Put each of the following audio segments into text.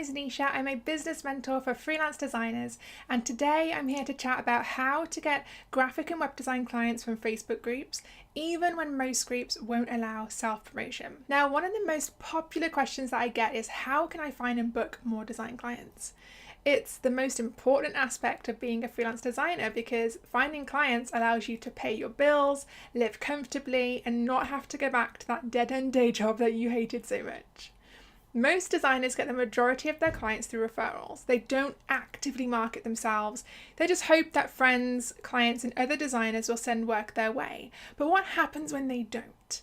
is Nisha. I'm a business mentor for freelance designers, and today I'm here to chat about how to get graphic and web design clients from Facebook groups, even when most groups won't allow self-promotion. Now, one of the most popular questions that I get is how can I find and book more design clients? It's the most important aspect of being a freelance designer because finding clients allows you to pay your bills, live comfortably, and not have to go back to that dead-end day job that you hated so much. Most designers get the majority of their clients through referrals. They don't actively market themselves. They just hope that friends, clients, and other designers will send work their way. But what happens when they don't?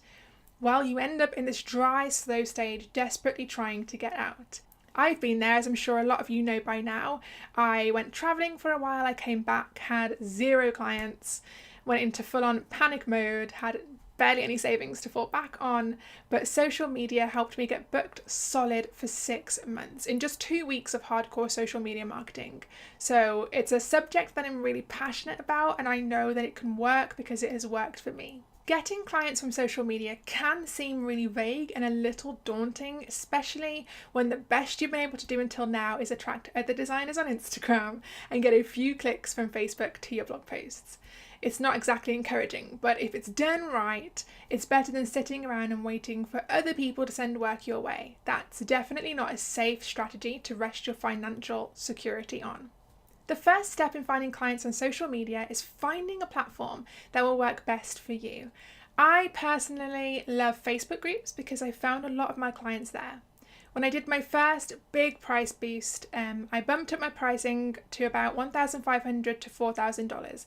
Well, you end up in this dry, slow stage, desperately trying to get out. I've been there, as I'm sure a lot of you know by now. I went traveling for a while, I came back, had 0 clients, went into full-on panic mode, had barely any savings to fall back on, but social media helped me get booked solid for 6 months in just 2 weeks of hardcore social media marketing. So it's a subject that I'm really passionate about, and I know that it can work because it has worked for me. Getting clients from social media can seem really vague and a little daunting, especially when the best you've been able to do until now is attract other designers on Instagram and get a few clicks from Facebook to your blog posts. It's not exactly encouraging, but if it's done right, it's better than sitting around and waiting for other people to send work your way. That's definitely not a safe strategy to rest your financial security on. The first step in finding clients on social media is finding a platform that will work best for you. I personally love Facebook groups because I found a lot of my clients there. When I did my first big price boost, I bumped up my pricing to about $1,500 to $4,000,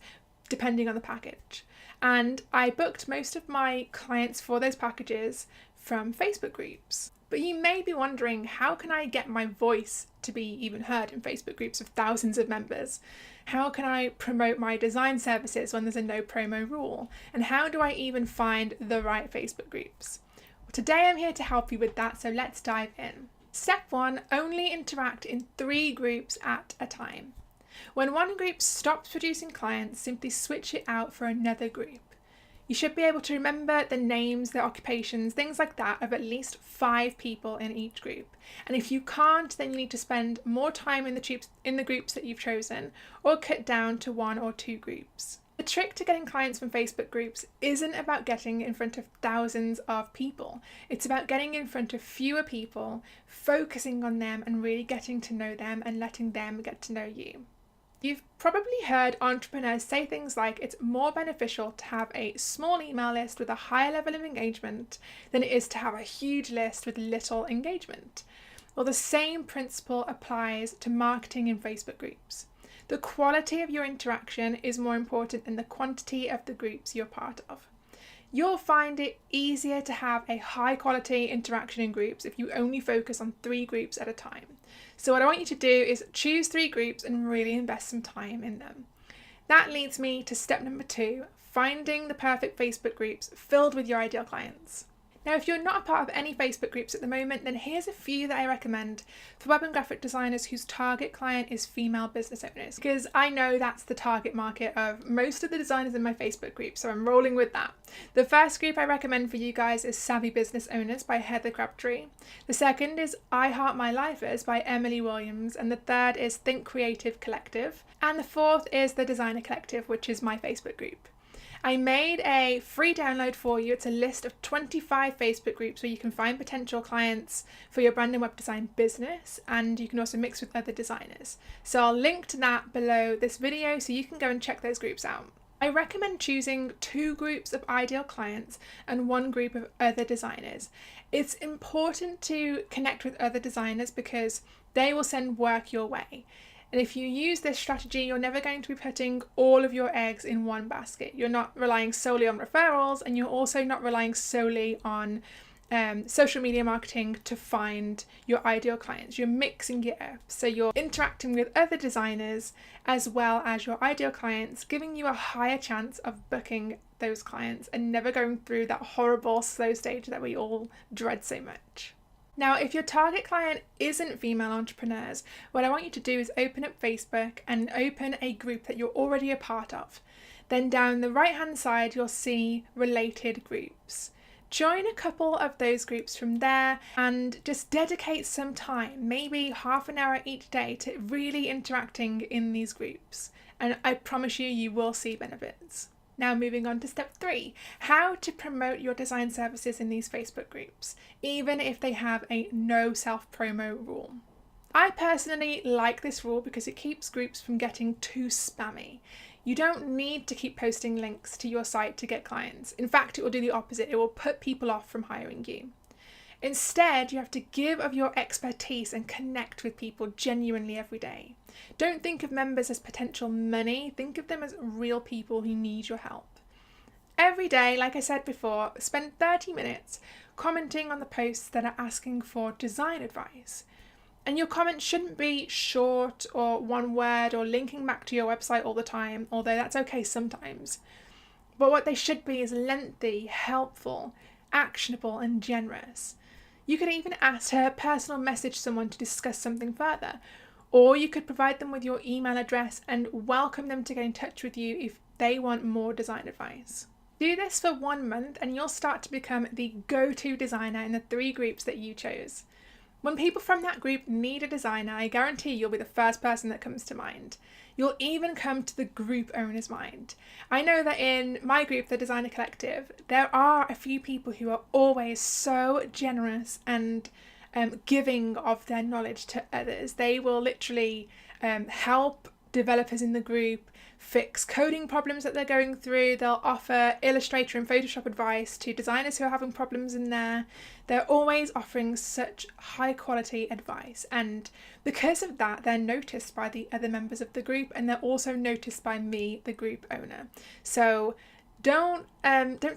depending on the package. And I booked most of my clients for those packages from Facebook groups. But you may be wondering, how can I get my voice to be even heard in Facebook groups of thousands of members? How can I promote my design services when there's a no promo rule? And how do I even find the right Facebook groups? Well, today I'm here to help you with that, so let's dive in. Step 1, only interact in 3 groups at a time. When one group stops producing clients, simply switch it out for another group. You should be able to remember the names, the occupations, things like that of at least 5 people in each group. And if you can't, then you need to spend more time in the groups that you've chosen, or cut down to 1 or 2 groups. The trick to getting clients from Facebook groups isn't about getting in front of thousands of people. It's about getting in front of fewer people, focusing on them and really getting to know them and letting them get to know you. You've probably heard entrepreneurs say things like it's more beneficial to have a small email list with a higher level of engagement than it is to have a huge list with little engagement. Well, the same principle applies to marketing in Facebook groups. The quality of your interaction is more important than the quantity of the groups you're part of. You'll find it easier to have a high quality interaction in groups if you only focus on 3 groups at a time. So what I want you to do is choose 3 groups and really invest some time in them. That leads me to step number 2, finding the perfect Facebook groups filled with your ideal clients. Now, if you're not a part of any Facebook groups at the moment, then here's a few that I recommend for web and graphic designers whose target client is female business owners, because I know that's the target market of most of the designers in my Facebook group, so I'm rolling with that. The first group I recommend for you guys is Savvy Business Owners by Heather Crabtree. The second is I Heart My Lifers by Emily Williams, and the third is Think Creative Collective, and the fourth is the Designer Collective, which is my Facebook group. I made a free download for you. It's a list of 25 Facebook groups where you can find potential clients for your brand and web design business, and you can also mix with other designers. So I'll link to that below this video so you can go and check those groups out. I recommend choosing 2 groups of ideal clients and 1 group of other designers. It's important to connect with other designers because they will send work your way. And if you use this strategy, you're never going to be putting all of your eggs in one basket. You're not relying solely on referrals, and you're also not relying solely on social media marketing to find your ideal clients. You're mixing it up. So you're interacting with other designers as well as your ideal clients, giving you a higher chance of booking those clients and never going through that horrible slow stage that we all dread so much. Now, if your target client isn't female entrepreneurs, what I want you to do is open up Facebook and open a group that you're already a part of. Then down the right hand side, you'll see related groups. Join a couple of those groups from there and just dedicate some time, maybe half an hour each day, to really interacting in these groups. And I promise you, you will see benefits. Now moving on to step 3, how to promote your design services in these Facebook groups, even if they have a no self-promo rule. I personally like this rule because it keeps groups from getting too spammy. You don't need to keep posting links to your site to get clients. In fact, it will do the opposite. It will put people off from hiring you. Instead, you have to give of your expertise and connect with people genuinely every day. Don't think of members as potential money. Think of them as real people who need your help. Every day, like I said before, spend 30 minutes commenting on the posts that are asking for design advice. And your comments shouldn't be short or one word or linking back to your website all the time, although that's okay sometimes. But what they should be is lengthy, helpful, actionable, and generous. You could even ask to personal message someone to discuss something further, or you could provide them with your email address and welcome them to get in touch with you if they want more design advice. Do this for 1 month and you'll start to become the go-to designer in the 3 groups that you chose. When people from that group need a designer, I guarantee you'll be the first person that comes to mind. You'll even come to the group owner's mind. I know that in my group, the Designer Collective, there are a few people who are always so generous and giving of their knowledge to others. They will literally help developers in the group fix coding problems that they're going through. They'll offer Illustrator and Photoshop advice to designers who are having problems in there. They're always offering such high quality advice, and because of that, they're noticed by the other members of the group, and they're also noticed by me, the group owner. So don't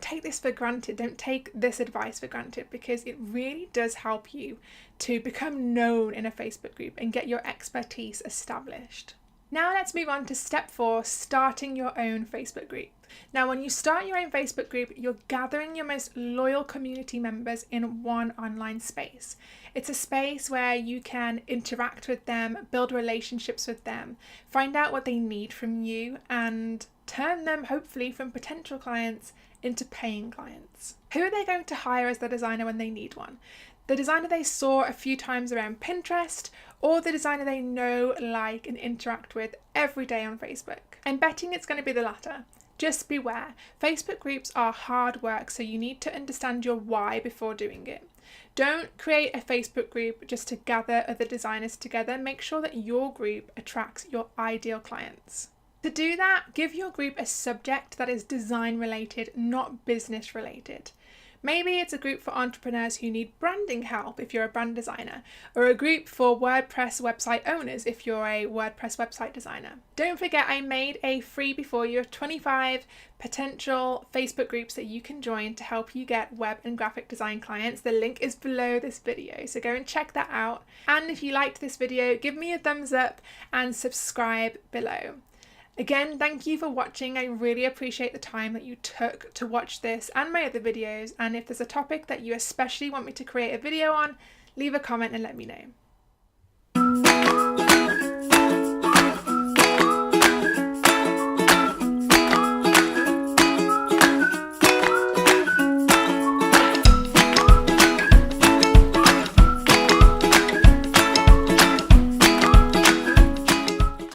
take this for granted. Don't take this advice for granted, because it really does help you to become known in a Facebook group and get your expertise established. Now let's move on to step 4, starting your own Facebook group. Now, when you start your own Facebook group, you're gathering your most loyal community members in one online space. It's a space where you can interact with them, build relationships with them, find out what they need from you, and turn them, hopefully, from potential clients into paying clients. Who are they going to hire as their designer when they need one? The designer they saw a few times around Pinterest, or the designer they know, like, and interact with every day on Facebook? I'm betting it's going to be the latter. Just beware. Facebook groups are hard work, so you need to understand your why before doing it. Don't create a Facebook group just to gather other designers together. Make sure that your group attracts your ideal clients. To do that, give your group a subject that is design related, not business related. Maybe it's a group for entrepreneurs who need branding help if you're a brand designer, or a group for WordPress website owners if you're a WordPress website designer. Don't forget, I made a freebie for you of 25 potential Facebook groups that you can join to help you get web and graphic design clients. The link is below this video, so go and check that out. And if you liked this video, give me a thumbs up and subscribe below. Again, thank you for watching. I really appreciate the time that you took to watch this and my other videos. And if there's a topic that you especially want me to create a video on, leave a comment and let me know.